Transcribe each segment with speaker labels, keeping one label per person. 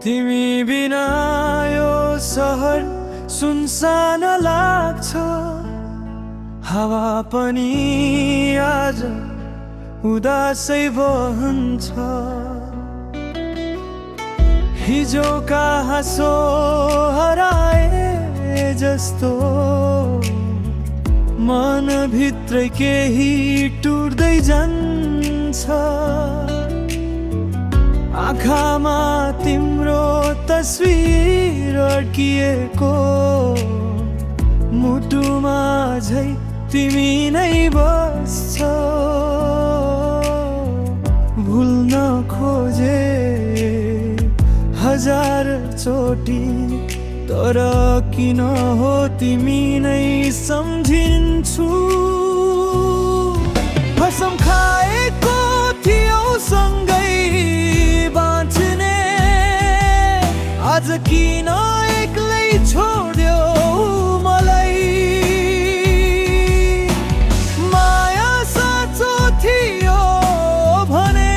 Speaker 1: तिमी बिना यो सहर सुनसान लाग्छ, हावा पनि आज उदासै बहन्छ। हिजोका हाँसो हराए जस्तो मनभित्र केही टुट्दै जान्छ। आँखामा तिम्रो तस्विर अड्किएको, मुटुमा झै तिमी नै बस्छौ। भुल्न खोजे हजार चोटी, तर किन हो तिमी नै सम्झिन्छु। कसम खाएको थियौ सँगै बाँच्ने, आज किन एक्लै छोड्यौ मलाई। माया साँचो थियो भने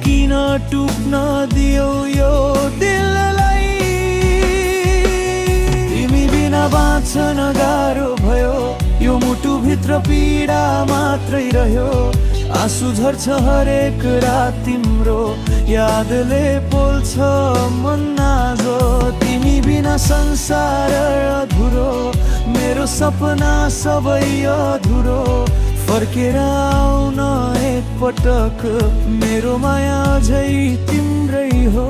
Speaker 1: किन टुक्न दियौ यो दिललाई। तिमी बिना बाँच्न गाह्रो भयो, यो मुटुभित्र पीडा मात्रै रह्यो। आँसु झर्छ हरेक रात तिम्रो यादले पोल्छ मन नाजो। तिमी बिना संसार अधुरो, मेरो सपना सबै अधुरो। फर्केर आउन एक पटक, मेरो माया झै तिम्रै हो।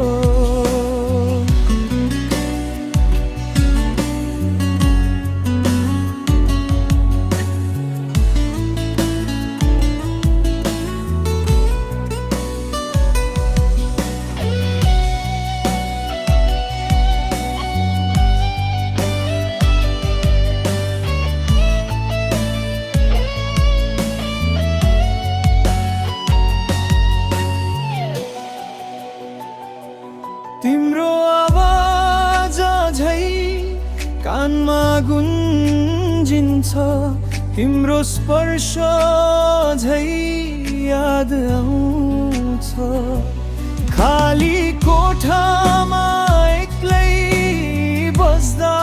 Speaker 1: तिम्रो आवाज झै कानमा गुन्जिन्छ, तिम्रो स्पर्श झै याद आउँछ। खाली कोठामा एक्लै बस्दा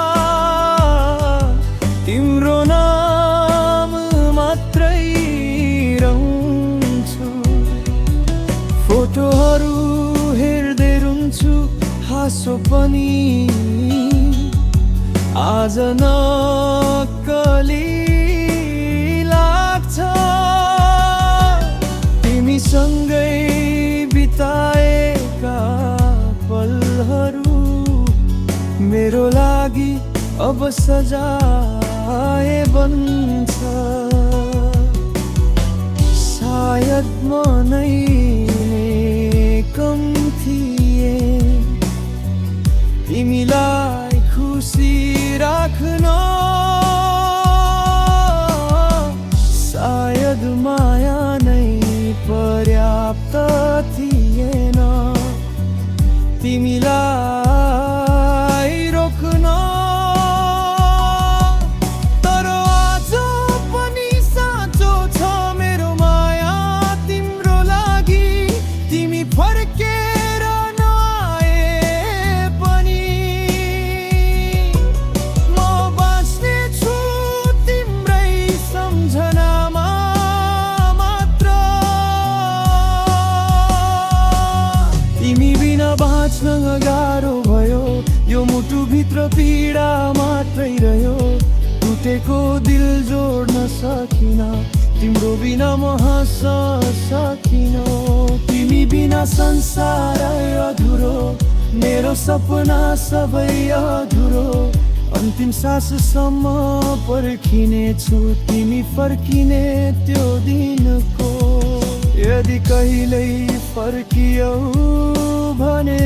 Speaker 1: तिम्रो नाम मात्रै रहन्छु। फोटोहरू हेर्दै रुन्छु, हाँसो पनि आज नक्कली लाग्छ। तिमीसँगै बिताएका पलहरू मेरो लागि अब सजाय बन्छ। सायद म नै कम थिए तिमीलाई खुसी राख्न। सायद माया नै पर्याप्त थिएन तिमीलाई रोक्न। तर आज पनि साँचो छ मेरो माया तिम्रो लागि। तिमी फर्केर नआए पनि म बाँच्ने छु तिम्रै सम्झनामा मात्र। तिमी बिना बाँच्न गाह्रो भयो, यो मुटुभित्र पीडा मात्रै रह्यो। टुटेको दिल जोड्न सकिन, तिम्रो बिना म हाँस्न सकिन। तिमी बिना संसार अधुरो, मेरो सपना सबै अधुरो। अन्तिम साससम्म पर्खिने छु तिमी फर्किने त्यो दिनको। यदि कहिल्यै फर्कियौ भने